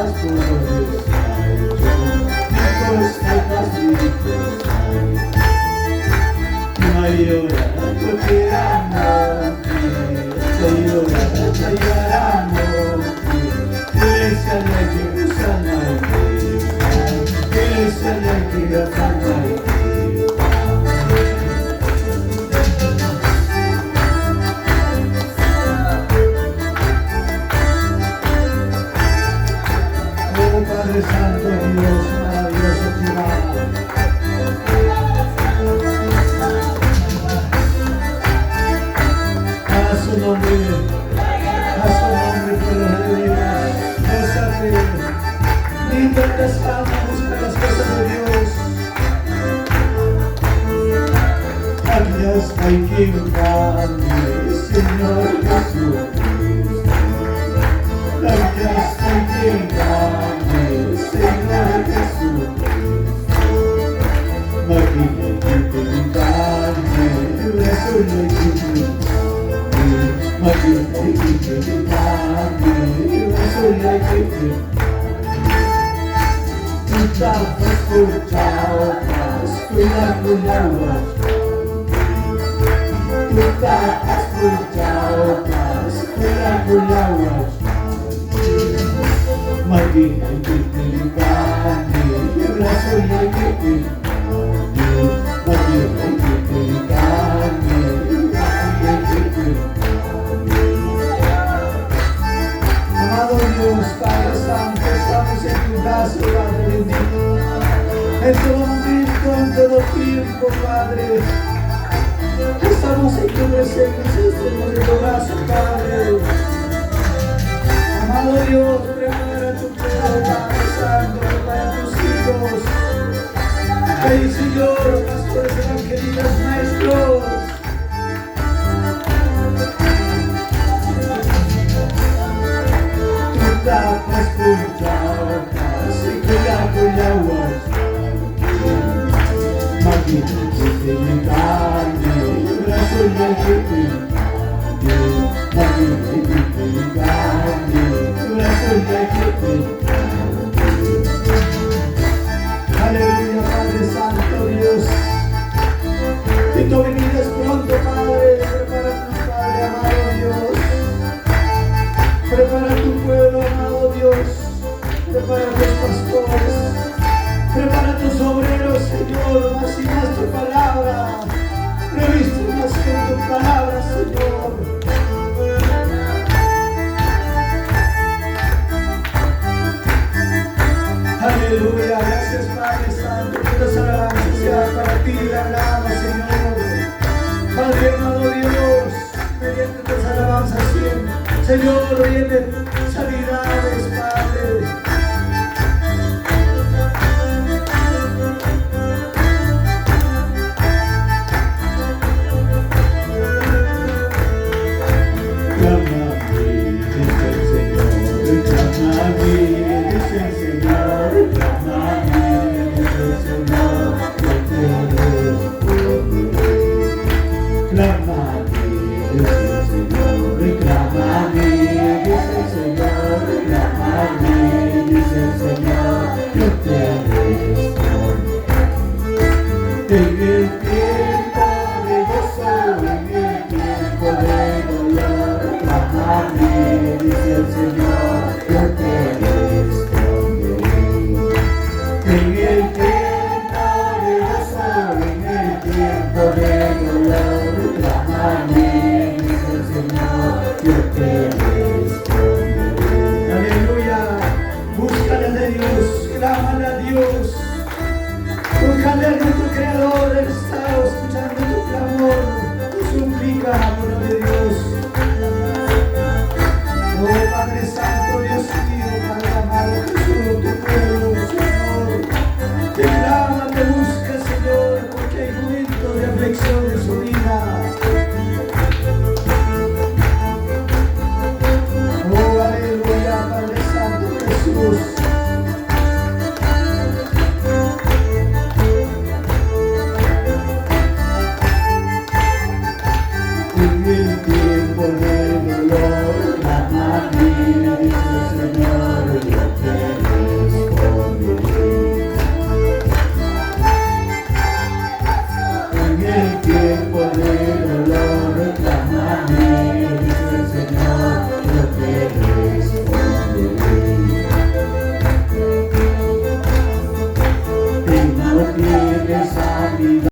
las flores hay, ricos hay más ricos hay. Mayora kotiramo, sayora sayaramo, Ilesana kirusanai, Ilesana kirafanai. Padre Santo, Dios maravilloso, Jehová. A su nombre pueblo de Dios. Gózate, lindo las almas, busca las cosas de Dios. Gracias hay que darle, Señor Jesucristo. Gracias hay que darle, Señor Jesucristo. Magina que te darle, Resuelve que te Magina que te darle, Resuelve que te Tu tapas por chaupas, cuidado la agua. Tu tapas por chaupas, cuidado la agua. Magina que te darle, Resuelve que te Magina que te darle, Resuelve que te Amado Dios, Padre Santo, estamos en tu brazo, Padre bendito. En todo momento, en todo tiempo, Padre. Estamos en tu presencia, estamos en tu brazo, Padre. Amado Dios, prepara tu pueblo, Padre Santo, prepara tus hijos. Ven, Señor, pastores evangelistas, maestros. Tapas por chaupas y cuidado y aguas. Magina que te carne, brazo y que te Magina que te carne, brazo y que te Aleluya, Padre Santo Dios. Que tu venida es pronto, Padre. Prepáranos, Padre, amado Dios. Prepara tu pueblo, amado Dios. Prepara tus pastores. Prepara tus obreros, Señor. Más y más tu palabra. Revístenos con tu palabra, Señor. Aleluya. Gracias, Padre Santo. Que las alabanzas sean para ti. La alaba, Señor. Padre, amado Dios. Mediante tus alabanzas siempre. Señor, vienen sanidades, Padre. Clama a mí, dice el Señor. Clama a mí, dice el Señor. Clama a mí, dice el Señor. Yo te responderé. Clama a mí, dice el Señor. Clama a mí, dice el Señor. Clama a mí, dice el Señor. Yo te responderé. En el tiempo de gozo, en el tiempo de dolor, clama a mí, dice el Señor. Yo te responderé. En el tiempo de gozo, en el tiempo de dolor, clama a mí, dice el Señor. Yo te responderé. Aleluya. Búscale a Dios, clámale a Dios. Búscale a nuestro Creador. Él está escuchando tu clamor, tu súplica, amor de Dios. Oh Padre Santo, Dios mío, Padre amado, Jesús, tu pueblo, Señor. Te clama, te busca, Señor, porque hay momentos de aflicción en su vida. Oh, aleluya, Padre Santo Jesús. En el tiempo de dolor, clama a mí, dice el Señor, yo te